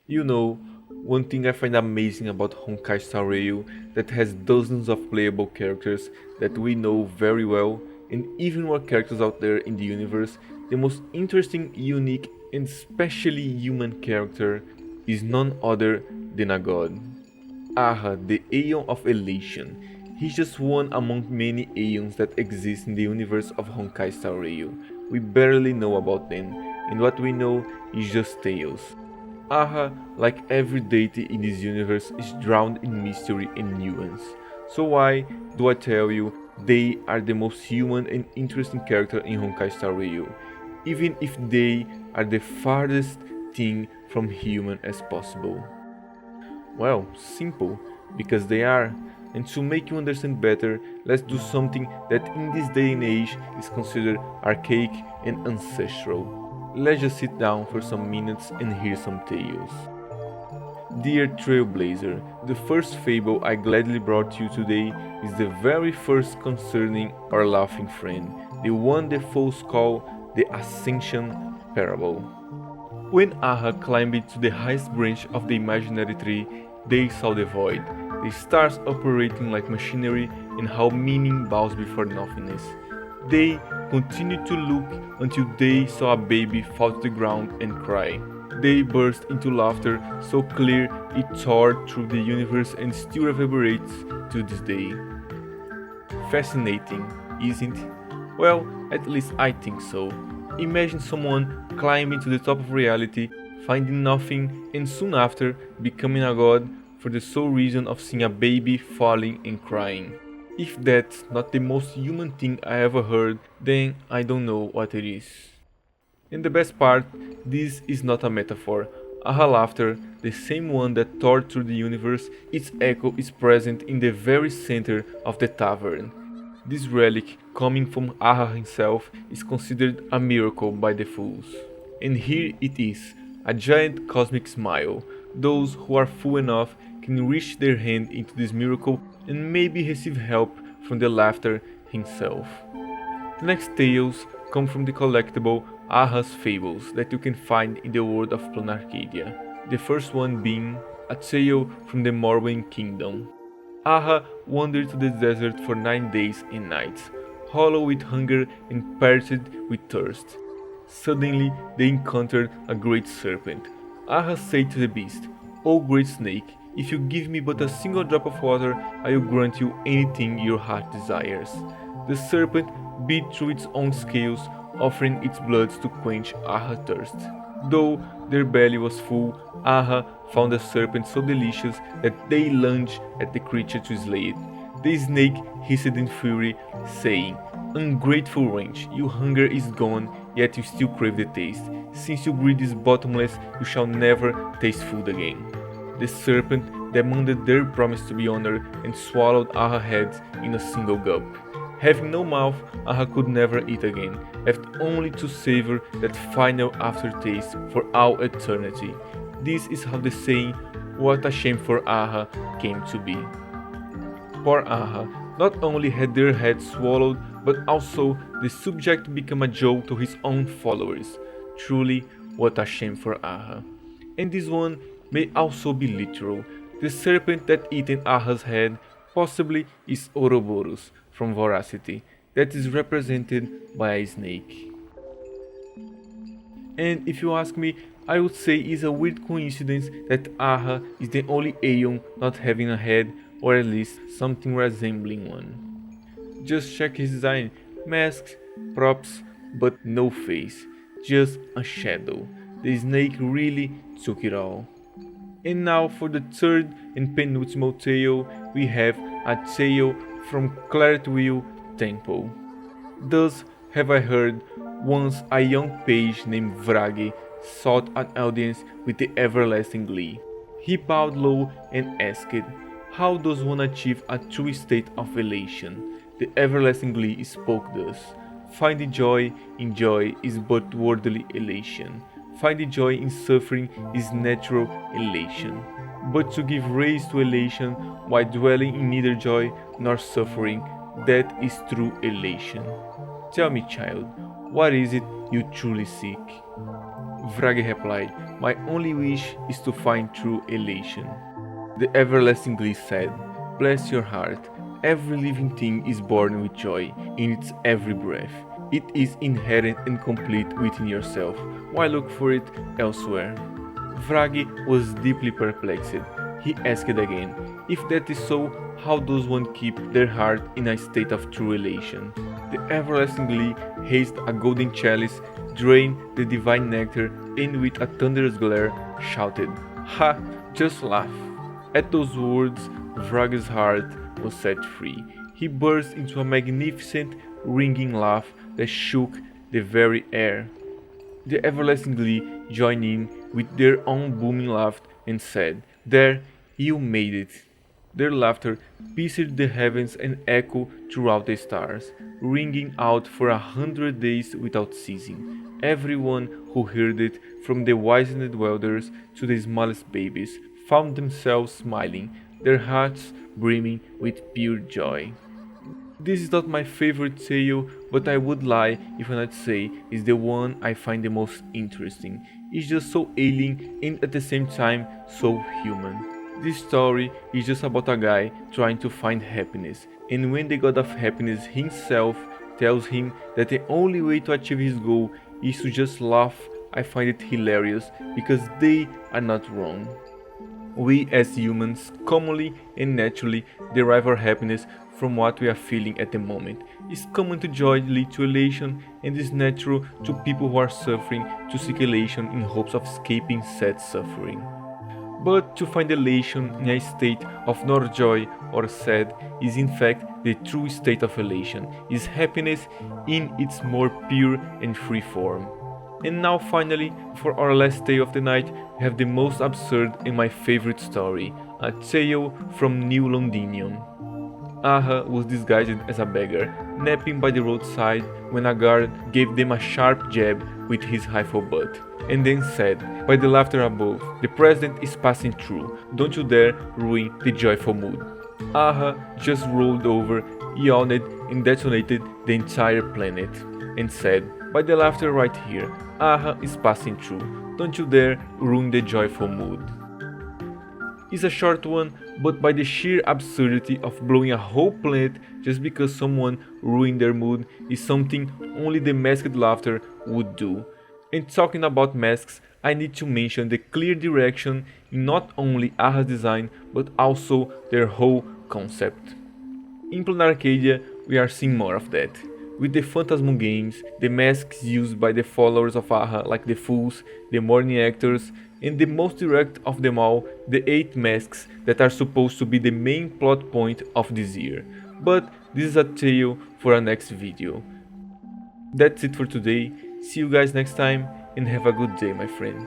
You know, one thing I find amazing about Honkai Star Rail that has dozens of playable characters that we know very well, and even more characters out there in the universe, the most interesting, unique, and especially human character is none other than a god. Aha, the Aeon of Elation. He's just one among many Aeons that exist in the universe of Honkai Star Rail. We barely know about them, and what we know is just tales. Aha, like every deity in this universe, is drowned in mystery and nuance. So why do I tell you they are the most human and interesting character in Honkai Star Rail, even if they are the farthest thing from human as possible? Well, simple, because they are. And to make you understand better, let's do something that in this day and age is considered archaic and ancestral. Let's just sit down for some minutes and hear some tales. Dear Trailblazer, the first fable I gladly brought you today is the very first concerning our laughing friend, the one the foes call the Ascension Parable. When Aha climbed to the highest branch of the imaginary tree, they saw the void, the stars operating like machinery, and how meaning bows before nothingness. They continued to look until they saw a baby fall to the ground and cry. They burst into laughter so clear it tore through the universe and still reverberates to this day. Fascinating, isn't it? Well, at least I think so. Imagine someone climbing to the top of reality, finding nothing, and soon after becoming a god for the sole reason of seeing a baby falling and crying. If that's not the most human thing I ever heard, then I don't know what it is. And the best part, this is not a metaphor. Aha laughter, the same one that tore through the universe, its echo is present in the very center of the tavern. This relic, coming from Aha himself, is considered a miracle by the fools. And here it is, a giant cosmic smile. Those who are fool enough can reach their hand into this miracle and maybe receive help from the laughter himself. The next tales come from the collectible Aha's Fables that you can find in the world of Plan Arcadia. The first one being A Tale from the Morrowind Kingdom. Aha wandered to the desert for 9 days and nights, hollow with hunger and parched with thirst. Suddenly they encountered a great serpent. Aha said to the beast, "O great snake, if you give me but a single drop of water, I will grant you anything your heart desires." The serpent bit through its own scales, offering its blood to quench Aha's thirst. Though their belly was full, Aha found the serpent so delicious that they lunged at the creature to slay it. The snake hissed in fury, saying, "Ungrateful wench, your hunger is gone, yet you still crave the taste. Since your greed is bottomless, you shall never taste food again." The serpent demanded their promise to be honored and swallowed Aha's head in a single gulp. Having no mouth, Aha could never eat again, left only to savor that final aftertaste for all eternity. This is how the saying, "What a shame for Aha," came to be. Poor Aha not only had their head swallowed, but also the subject became a joke to his own followers. Truly, what a shame for Aha. And this one may also be literal. The serpent that eaten Aha's head possibly is Ouroboros from Voracity, that is represented by a snake. And if you ask me, I would say it's a weird coincidence that Aha is the only Aeon not having a head, or at least something resembling one. Just check his design, masks, props, but no face, just a shadow. The snake really took it all. And now for the third and penultimate tale, we have a tale from Claretwheel Temple. Thus have I heard, once a young page named Vrage sought an audience with the everlasting glee. He bowed low and asked, "How does one achieve a true state of elation?" The everlasting glee spoke thus, "Finding joy in joy is but worldly elation. Finding joy in suffering is natural elation. But to give rise to elation while dwelling in neither joy nor suffering, that is true elation. Tell me, child, what is it you truly seek?" Vrage replied, My only wish is to find true elation. The everlasting glee said, "Bless your heart. Every living thing is born with joy in its every breath. It is inherent and complete within yourself. Why look for it elsewhere?" Vragi was deeply perplexed. He asked again, "If that is so, how does one keep their heart in a state of true elation?" The everlasting glee raised a golden chalice, drained the divine nectar, and with a thunderous glare shouted, "Ha! Just laugh!" At those words, Vragi's heart was set free. He burst into a magnificent, ringing laugh that shook the very air. The everlasting glee joined in with their own booming laugh and said, "There, you made it." Their laughter pierced the heavens and echoed throughout the stars, ringing out for 100 days without ceasing. Everyone who heard it, from the wisest elders to the smallest babies, found themselves smiling, their hearts brimming with pure joy. This is not my favorite tale, but I would lie if I not say it's the one I find the most interesting. It's just so alien and at the same time so human. This story is just about a guy trying to find happiness, and when the god of happiness himself tells him that the only way to achieve his goal is to just laugh, I find it hilarious because they are not wrong. We as humans commonly and naturally derive our happiness from what we are feeling at the moment. It's common to joy lead to elation, and it's natural to people who are suffering to seek elation in hopes of escaping sad suffering. But to find elation in a state of nor joy or sad is in fact the true state of elation, is happiness in its more pure and free form. And now finally, for our last tale of the night, we have the most absurd and my favorite story, a tale from New Londinium. Aha was disguised as a beggar, napping by the roadside when a guard gave them a sharp jab with his rifle butt, and then said, by the laughter above, "The president is passing through, don't you dare ruin the joyful mood." Aha just rolled over, yawned, and detonated the entire planet, and said, "By the laughter right here, Aha is passing through, don't you dare ruin the joyful mood." It's a short one, but by the sheer absurdity of blowing a whole planet just because someone ruined their mood is something only the masked laughter would do. And talking about masks, I need to mention the clear direction in not only Aha's design but also their whole concept. In Planar Arcadia, we are seeing more of that. With the Phantasmal games, the masks used by the followers of Aha like the Fools, the Morning Actors, and the most direct of them all, the 8 masks that are supposed to be the main plot point of this year. But this is a tale for our next video. That's it for today, see you guys next time and have a good day, my friend.